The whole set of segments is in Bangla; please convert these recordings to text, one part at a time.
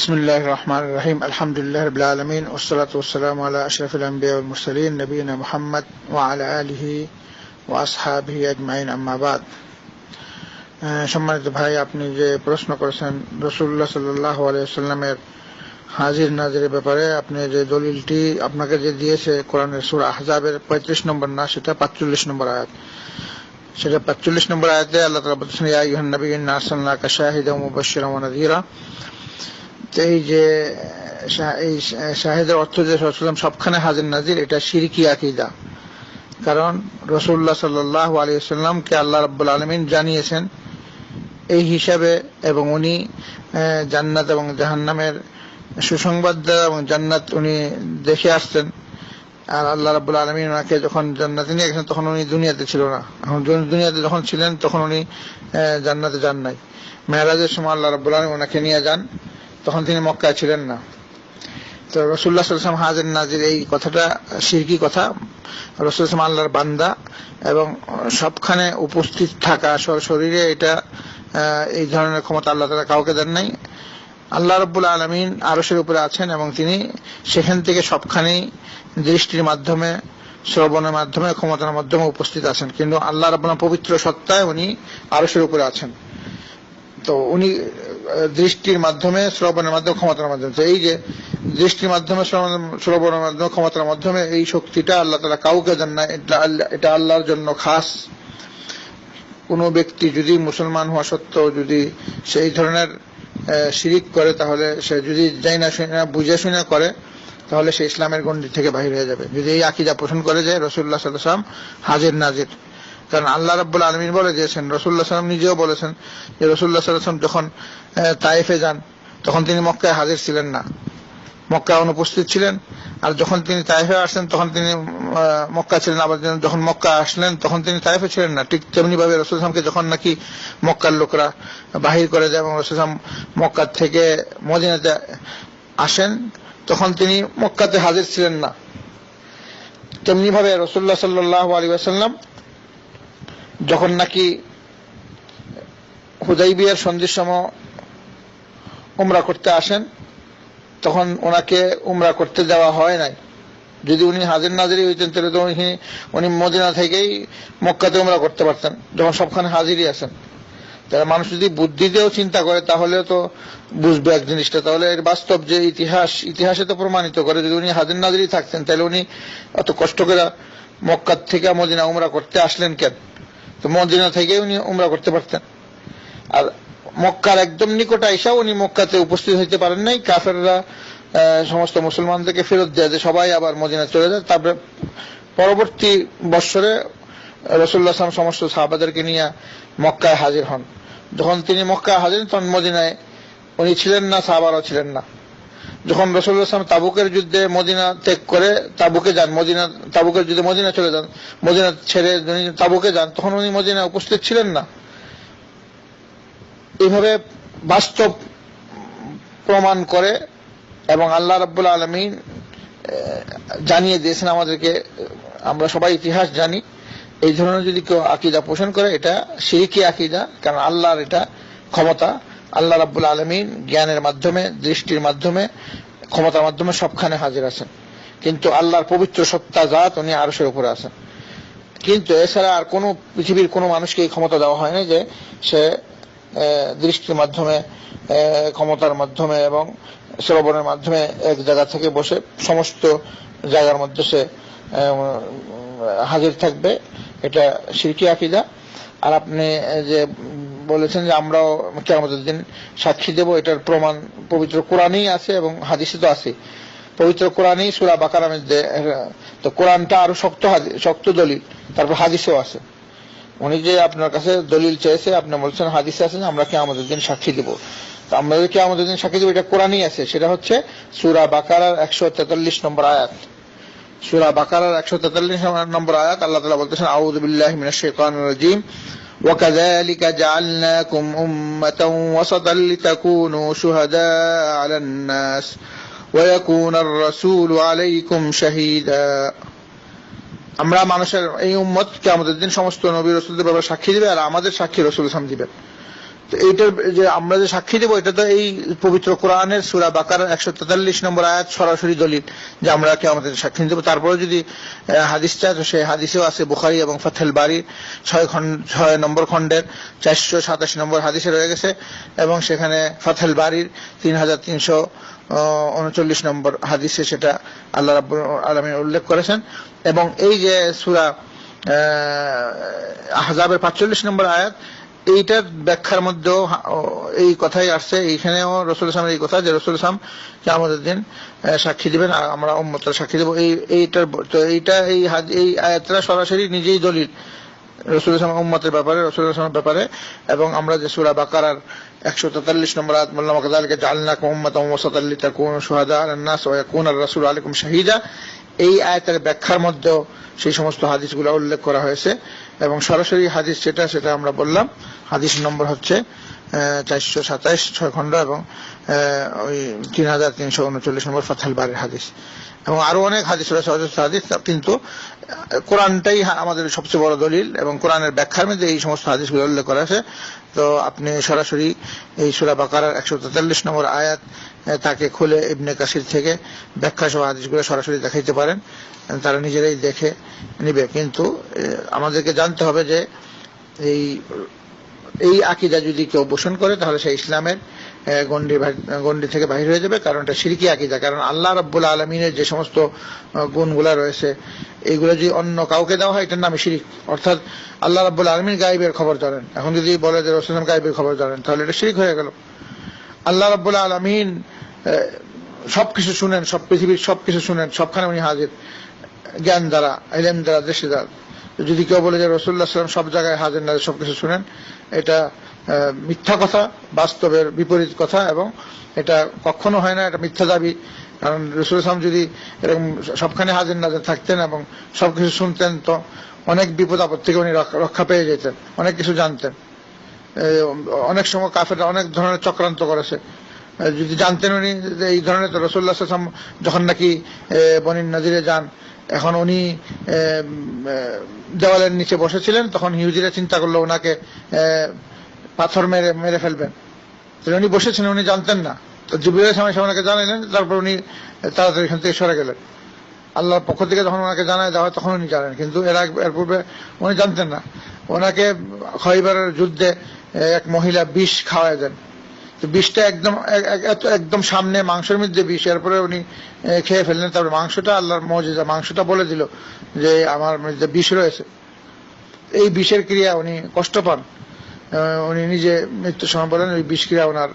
বিসমিল্লাহির রহমানির রহিম আলহামদুলিল্লাহি রাব্বিল আলামিন ওয়াসসালাতু ওয়াসসালামু আলা আশরাফিল আমবিয়া ওয়াল মুরসালিন নবিয়িনা মুহাম্মদ ওয়া আলা আলিহি ওয়া আসহাবিহি আজমাইন আম্মা বাদ। সম্মানিত ভাই, আপনি যে প্রশ্ন করেছেন রাসূলুল্লাহ সাল্লাল্লাহু আলাইহি ওয়াসাল্লামের হাজির নাজিরের ব্যাপারে, আপনি যে দলিলটি আপনাকে যে দিয়েছে কোরআনের সূরা আহজাবের 35 নম্বর না, সেটা 45 নম্বর আয়াত। সেটা 45 নম্বর আয়াতে আল্লাহ তাআলা বলেছেন, ইয়া আইয়ুহান নাবিয়্যু ইন্না আরসালনাকা শাহিদান ওয়া মুবাশশিরান ওয়া নাযীরা। এই যে এই শাহিদের অর্থ যে রাসূল সবখানে হাজির নাজির, এটা শিরকি আকীদা। কারণ রাসূলুল্লাহ সাল্লাল্লাহু আলাইহি ওয়াসাল্লামকে আল্লাহ রাব্বুল আলামিন জানিয়েছেন এই হিসাবে, এবং উনি জান্নাত এবং জাহান্নামের সুসংবাদ দেওয়া এবং জান্নাত উনি দেখে আসছেন। আর আল্লাহ রাব্বুল আলামিন ওনাকে যখন জান্নাতে নিয়ে গেছেন তখন উনি দুনিয়াতে ছিল না। এখন দুনিয়াতে যখন ছিলেন তখন উনি জান্নাতে যান নাই। মেরাজের সময় আল্লাহ রাব্বুল আলামিন ওনাকে নিয়ে যান, তখন তিনি মক্কায় ছিলেন না। তো রাসূলুল্লাহ সাল্লাল্লাহু আলাইহি ওয়াসাল্লাম হাজির নাজির, এই কথাটা শিরকি কথা। রাসূল সাল্লাল্লাহু আল্লাহর বান্দা এবং সবখানে উপস্থিত থাকা, শরীরে এটা এই ধরনের ক্ষমতা আল্লাহ তাআলা কাউকে দেন নাই। আল্লাহ রাব্বুল আলামিন আরশের উপরে আছেন এবং তিনি সেখান থেকে সবখানেই দৃষ্টির মাধ্যমে, শ্রবণের মাধ্যমে, ক্ষমতার মাধ্যমে উপস্থিত আছেন। কিন্তু আল্লাহ রাব্বুল পবিত্র সত্তায় উনি আরশের উপরে আছেন। তো উনি দৃষ্টির মাধ্যমে, শ্রবণের মাধ্যমে, ক্ষমতার মাধ্যমে, এই যে দৃষ্টির মাধ্যমে, শ্রবণের মাধ্যমে, ক্ষমতার মাধ্যমে, এই শক্তিটা আল্লাহ তাআলা কাউকে দেন না। এটা আল্লাহর জন্য খাস। কোনো ব্যক্তি যদি মুসলমান হওয়া সত্ত্বেও যদি সেই ধরনের শিরিক করে, তাহলে সে যদি যাই না শুনে বুঝে শুনে করে, তাহলে সে ইসলামের গণ্ডি থেকে বাহির হয়ে যাবে। যদি এই আকীদা পোষণ করে যে রাসূলুল্লাহ সাল্লাল্লাহু আলাইহি ওয়াসাল্লাম হাজির নাজির। কারণ আল্লাহ রাব্বুল আলামিন বলে দিয়েছেন, রাসূলুল্লাহ সাল্লাল্লাহু আলাইহি ওয়াসাল্লাম নিজেও বলেছেন যে রাসূলুল্লাহ সাল্লাল্লাহু আলাইহি ওয়াসাল্লাম যখন তায়েফে যান তখন তিনি মক্কায় হাজির ছিলেন না, মক্কায় অনুপস্থিত ছিলেন। আর যখন তিনি তায়েফে আসলেন তখন তিনি মক্কা ছিলেন। আবার যখন মক্কা আসলেন তখন তিনি তায়েফে ছিলেন না। ঠিক তেমনি ভাবে রাসূল সাল্লাল্লাহু আলাইহি ওয়াসাল্লামকে যখন নাকি মক্কার লোকরা বাহির করে দেয় এবং রাসূল সাল্লাল্লাহু আলাইহি ওয়াসাল্লাম মক্কা থেকে মদিনাতে আসেন, তখন তিনি মক্কাতে হাজির ছিলেন না। তেমনি ভাবে রাসূলুল্লাহ সাল্লাল্লাহু আলাইহি ওয়াসাল্লাম যখন নাকি হুদাইবিয়ার সন্ধির সময় উমরা করতে আসেন, তখন ওনাকে উমরা করতে দেওয়া হয় নাই। যদি উনি হাজির নাজিরই হইতেন তাহলে তো উনি মদিনা থেকেই মক্কাতে উমরা করতে পারতেন, যখন সবখানে হাজিরই আছেন। তারা মানুষ যদি বুদ্ধিতেও চিন্তা করে তাহলে তো বুঝবে এক জিনিসটা। তাহলে এর বাস্তব যে ইতিহাসে তো প্রমাণিত করে, যদি উনি হাজির নাজিরই থাকতেন তাহলে উনি অত কষ্ট করে মক্কা থেকে মদিনা উমরা করতে আসলেন কেন? তো মদিনা থেকে উনি উমরা করতে পারতেন। আর মক্কার একদম নিকট আইসা উনি মক্কাতে উপস্থিত হইতে পারেন নাই। কাফেররা সমস্ত মুসলমানদেরকে ফেরত দেয়, যে সবাই আবার মদিনা চলে যায়। তারপরে পরবর্তী বৎসরে রাসূলুল্লাহ সাল্লাল্লাহু আলাইহি ওয়াসাল্লাম সমস্ত সাহাবাদেরকে নিয়ে মক্কায় হাজির হন। যখন তিনি মক্কায় হাজির, তখন মদিনায় উনি ছিলেন না, সাহাবারাও ছিলেন না। যখন রাসূলুল্লাহ সাল্লাল্লাহু আলাইহি ওয়াসাল্লাম তাবুকের যুদ্ধে মদিনা ত্যাগ করে তাবুকে যান, তাবুকের যুদ্ধে মদিনা চলে যান, মদিনা ছেড়ে তাবুকে যান, তখন উনি মদিনায় উপস্থিত ছিলেন না। এইভাবে বাস্তব প্রমাণ করে এবং আল্লাহ রাব্বুল আলামিন জানিয়ে দিয়েছেন আমাদেরকে। আমরা সবাই ইতিহাস জানি। এই ধরনের যদি কেউ আকীদা পোষণ করে, এটা শিরকি আকীদা। কারণ আল্লাহর এটা ক্ষমতা। আল্লাহ রাব্বুল আলামিন জ্ঞানের মাধ্যমে, দৃষ্টির মাধ্যমে, ক্ষমতার মাধ্যমে সবখানে হাজির আছেন। কিন্তু আল্লাহর পবিত্র সত্তা জাত, উনি আরশের উপরে আছেন। কিন্তু এছাড়া আর কোনো পৃথিবীর কোনো মানুষকে এই ক্ষমতা দেওয়া হয় না যে সে দৃষ্টির মাধ্যমে, ক্ষমতার মাধ্যমে এবং শ্রবণের মাধ্যমে এক জায়গা থেকে বসে সমস্ত জায়গার মধ্যে সে হাজির থাকবে। এটা শিরকি আকীদা। আর আপনি যে বলেছেন যে আমরাও কিয়ামতের দিন সাক্ষী দেব, এটার প্রমাণ পবিত্র কোরআনেই আছে এবং হাদিসে তো আছে। পবিত্র কোরআনেই সূরা বাকারার মধ্যে, তো কোরআনটা আরো শক্ত দলিল, তারপর হাদিসেও আছে। উনি যে আপনার কাছে দলিল চেয়েছে, আপনি বলছেন হাদিসে আছে আমরা কিয়ামতের দিন সাক্ষী দেব। তো আমরা কিয়ামতের দিন সাক্ষী দেব, এটা কোরআনেই আছে। সেটা হচ্ছে সূরা বাকারার 143 নম্বর আয়াত। সূরা বাকারার 143 নম্বর আয়াত আল্লাহ তাআলা বলতেছেন, আউযু বিল্লাহি মিনাশ শাইতানির রাজীম, ওয়া কাযালিকা জাআলনাকুম উম্মাতান ওয়াসাতান লিতাকুনু শুহাদা আলান নাস ওয়া ইয়াকুনার রাসূলু আলাইকুম শাহীদা। আমরা মানুষের এই উম্মত কিয়ামতের দিন সমস্ত নবী রাসূলদের ব্যাপারে সাক্ষী দিবে, আর আমাদের সাক্ষী রাসূল সাল্লাল্লাহু আলাইহি ওয়াসাল্লাম দিবেন। তো এইটার যে আমরা যে সাক্ষী দেবো, এটা তো এই পবিত্র কোরআনের সূরা বাকারার 143 নম্বর আয়াত সরাসরি দলিল যে আমরা কিয়ামতের সাক্ষী দেবো। তারপরে যদি হাদিস চায় তো সেই হাদিসেও আছে, বুখারী এবং ফাথুল বারী 6 নম্বর খণ্ডের 487 নম্বর হাদিসে রয়ে গেছে, এবং সেখানে ফাথুল বারীর 3339 নম্বর হাদিসে সেটা আল্লাহ রাব্বুল আলামিন উল্লেখ করেছেন। এবং এই যে সূরা আহজাবের 45 নম্বর আয়াত, এইটার ব্যাখ্যার মধ্যেও এই কথাই আসছে। এইখানেও রাসূল সাল্লাল্লাহু আলাইহি ওয়াসাল্লাম এই কথা যে রাসূল সাল্লাল্লাহু আলাইহি ওয়াসাল্লাম কিয়ামতের দিন সাক্ষী দিবেন, আর আমরা উম্মতরা সাক্ষী দেব। এইটার তো এই আয়াতটা সরাসরি নিজেই দলিল রাসূল সাল্লাল্লাহু আলাইহি ওয়াসাল্লাম উম্মতের ব্যাপারে, রাসূল সাল্লাল্লাহু আলাইহি ওয়াসাল্লামের ব্যাপারে। এবং আমরা যে সূরা বাকারার 143 নম্বর আয়াত বললাম, কাযালিকা জাআলনাকুম উম্মাতান ওয়াসাতান লিতাকুনু শুহাদা আলান নাস ওয়া ইয়াকুনার রাসূলু আলাইকুম শাহীদা, এই আয়াতের ব্যাখ্যার মধ্যেও সেই সমস্ত হাদিসগুলো উল্লেখ করা হয়েছে। এবং সরাসরি হাদিস সেটা আমরা বললাম, হাদিস নম্বর হচ্ছে 427 6 খণ্ড এবং ওই 3339 নম্বর ফাথুল বারীর হাদিস। এবং আরো অনেক হাদিস রয়েছে, অজস্র হাদিস, কিন্তু কোরআনটাই আমাদের সবচেয়ে বড় দলিল, এবং কোরআনের ব্যাখ্যার মধ্যে এই সমস্ত হাদিসগুলো উল্লেখ করা আছে। তো আপনি সরাসরি এই সূরা বাকারার 143 নম্বর আয়াত তাকে খুলে ইবনে কাসির থেকে ব্যাখ্যা সহ হাদিসগুলো সরাসরি দেখাইতে পারেন, তারা নিজেরাই দেখে নিবে। কিন্তু আমাদেরকে জানতে হবে যে এই আকীদা যদি কেউ পোষণ করে তাহলে সে ইসলামের গণ্ডি থেকে বাহির হয়ে যাবে, কারণ এটা শিরকি আকীদা। কারণ আল্লাহ রাব্বুল আলামিনের যে সমস্ত গুণগুলা রয়েছে এইগুলো যদি অন্য কাউকে দেওয়া হয় এটার নামে শিরক। অর্থাৎ আল্লাহ রাব্বুল আলামিন গায়েবের খবর জানেন, এখন যদি বলে যে রাসূল সাল্লাল্লাহু আলাইহি ওয়াসাল্লাম গায়েবের খবর জানেন, তাহলে এটা শিরক হয়ে গেল। আল্লাহ রাব্বুল আলামিন সবকিছু শুনেন, সব পৃথিবীর সবকিছু শুনেন, সবখানে উনি হাজির, জ্ঞান দ্বারা, ইলম দ্বারা, দৃষ্টি দ্বারা। যদি কেউ বলে যে রাসূলুল্লাহ সাল্লাল্লাহু আলাইহি ওয়াসাল্লাম সব জায়গায় হাজির না, সবকিছু শুনেন, এটা মিথ্যা কথা, বাস্তবের বিপরীত কথা, এবং এটা কখনো হয় না, এটা মিথ্যা দাবি। কারণ রাসূলুল্লাহ সাল্লাল্লাহু আলাইহি ওয়াসাল্লাম যদি এরকম সবখানে হাজির নাজির থাকতেন এবং সবকিছু শুনতেন, তো অনেক বিপদ আপদ থেকে উনি রক্ষা পেয়ে যেতেন, অনেক কিছু জানতেন। অনেক সময় কাফেররা অনেক ধরনের চক্রান্ত করেছে, যদি জানতেন উনি এই ধরনের। তো রাসূলুল্লাহ সাল্লাল্লাহু আলাইহি ওয়াসাল্লাম যখন নাকি বনী নজিরে যান, এখন উনি দেওয়ালের নিচে বসেছিলেন, তখন ইহুদিরা চিন্তা করলো ওনাকে পাথর মেরে ফেলবেন। উনি বসেছিলেন, উনি জানতেন না। তো জিবরীল আলাইহিস সালাম ওনাকে জানাইলেন, তারপর উনি তাড়াতাড়ি এখান থেকে সরে গেলেন। আল্লাহর পক্ষ থেকে যখন ওনাকে জানায় দেওয়া হয় তখন উনি জানেন, কিন্তু এর পূর্বে উনি জানতেন না। ওনাকে খয়বরের যুদ্ধে এক মহিলা বিষ খাওয়ায় দেন, তো বিষটা একদম সামনে মাংসের মধ্যে বিষ, এরপরে উনি খেয়ে ফেললেন। তারপরে মাংসটা, আল্লাহর মুজিজা, মাংসটা বলে দিল যে আমার মধ্যে বিষ রয়েছে। এই বিষের ক্রিয়া উনি কষ্ট পান, উনি নিজে মৃত্যুর সময় বলেন ওই বিষ ক্রিয়া ওনার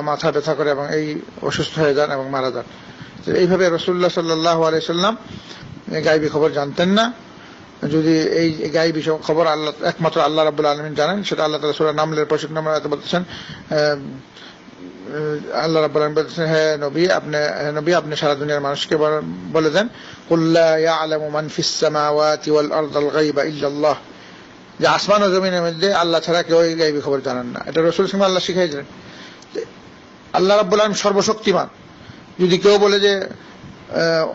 মাথা ব্যথা করে এবং এই অসুস্থ হয়ে যান এবং মারা যান। এইভাবে রাসূলুল্লাহ সাল্লাল্লাহু আলাইহি ওয়াসাল্লাম গায়বী খবর জানতেন না। যদি এই গায়বী খবর আল্লাহ, একমাত্র আল্লাহ রাব্বুল আলামিন জানেন, সেটা আল্লাহ তাআলা সূরা নামলের 65 নম্বর আয়াতে বলতেছেন, আল্লাহ রাব্বুল আলামিন বলতেছেন, হে নবী আপনি সারা দুনিয়ার মানুষকে বলে দেন, কুল লা ইয়ালামু মান ফিস সামাওয়াতি ওয়াল আরদিল গায়বা ইল্লাল্লাহ, যে আসমান ও জমিনের মধ্যে আল্লাহ ছাড়া কেউ এই গায়বী খবর জানেন না। এটা রাসূল সাল্লাল্লাহু আলাইহি ওয়াসাল্লাম আল্লাহ শিখাইছেন। আল্লাহ রাব্বুল আলামিন সর্বশক্তিমান। যদি কেউ বলে যে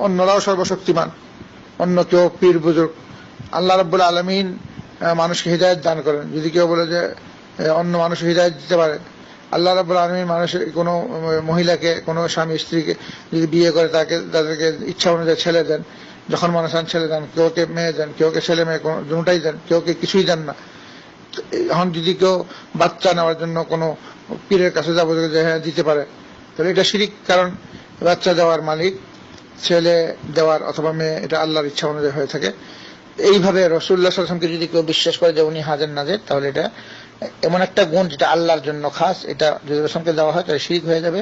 অন্যরাও সর্বশক্তিমান, অন্য কেউ পীর বুজুর্গ, আল্লাহ রাব্বুল আলামিন মানুষকে হিদায়াত দান করেন। যদি কেউ বলে যে অন্য মানুষ হিদায়াত দিতে পারে, আল্লাহ রাব্বুল আলামিন মানুষের কোনো মহিলাকে, কোনো স্বামী স্ত্রীকে যদি বিয়ে করে তাদেরকে ইচ্ছা অনুযায়ী ছেলে দেন, যখন মানুষ ছেলে দেন, কেউকে মেয়ে দেন, কেউকে ছেলে মেয়ে দুটাই দেন, কেউকে কিছুই দেন না। এখন যদি কেউ বাচ্চা নেওয়ার জন্য কোনো পীরের কাছে যাবো যে হ্যাঁ দিতে পারে, তাহলে এটা শিরিক। কারণ বাচ্চা দেওয়ার মালিক, ছেলে দেওয়ার অথবা মেয়ে, এটা আল্লাহর ইচ্ছা অনুযায়ী হয়ে থাকে। এইভাবে রাসূলুল্লাহ সাল্লাল্লাহু আলাইহি ওয়াসাল্লামকে যদি কেউ বিশ্বাস করে যে উনি হাজির নাজির, তাহলে এটা এমন একটা গুণ যেটা আল্লাহর জন্য খাস, এটা যদি রাসূলকে দেওয়া হয় তাহলে শিরক হয়ে যাবে।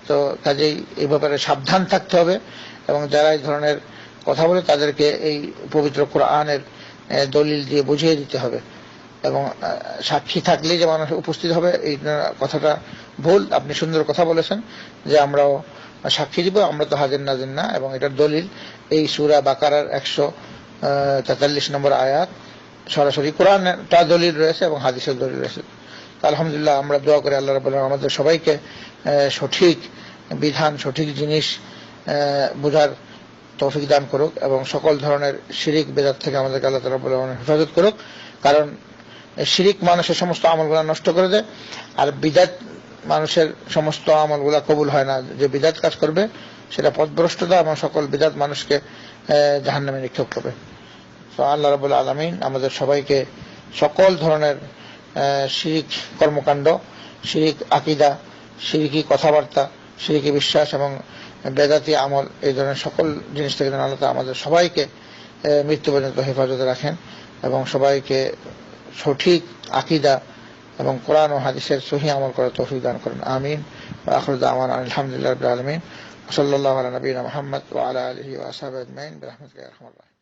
তো কাজেই এই ব্যাপারে সাবধান থাকতে হবে, এবং যারা এই ধরনের কথা বলে তাদেরকে এই পবিত্র কোরআনের দলিল দিয়ে বুঝিয়ে দিতে হবে। এবং সাক্ষী থাকলেই যে মানুষ উপস্থিত হবে, এই কথাটা ভুল। আপনি সুন্দর কথা বলেছেন যে আমরাও সাক্ষী দিব, আমরা তো হাজির নাজির না। এবং এটার দলিল এই সূরা বাকারার 143 নম্বর আয়াত, সরাসরি কোরআনটা দলিল রয়েছে এবং হাদিসের দলিল রয়েছে। আলহামদুলিল্লাহ, আমরা দোয়া করি আল্লাহ রাব্বুল আলামিন আমাদের সবাইকে সঠিক বিধান, সঠিক জিনিস বোঝার তৌফিক দান করুক, এবং সকল ধরনের শিরিক বেদাত থেকে আমাদেরকে আল্লাহ রাব্বুল আলামিন হেফাজত করুক। কারণ শিরিক মানুষের সমস্ত আমলগুলা নষ্ট করে দেয়, আর বিদাত মানুষের সমস্ত আমলগুলা কবুল হয় না। যে বিদাত কাজ করবে সেটা পথভ্রষ্টতা এবং সকল বিদাত মানুষকে জাহান্নামে নিক্ষেপ করবে। তো আল্লাহ রাব্বুল আলামিন আমাদের সবাইকে সকল ধরনের শিরিক কর্মকাণ্ড, শিরিক আকীদা, শিরিকি কথাবার্তা, শিরিকি বিশ্বাস এবং বেদাতি আমল, এই ধরনের সকল জিনিস থেকে যেন আল্লাহ আমাদের সবাইকে মৃত্যু পর্যন্ত হেফাজতে রাখেন এবং সবাইকে সঠিক আকীদা এবং কোরআন ও হাদিসের সহিহ আমল করার তৌফিক দান করেন। আমিন। ওয়া আখিরু দাওয়ানা আলহামদুলিল্লাহি রাব্বিল আলামিন। সাল্লাল্লাহু আলা নবিয়িনা মুহাম্মদ ওয়া আলা আলিহি ওয়া আসহাবিহি আজমাইন বিরহমাতিকা ইয়া আরহামার রাহিমিন।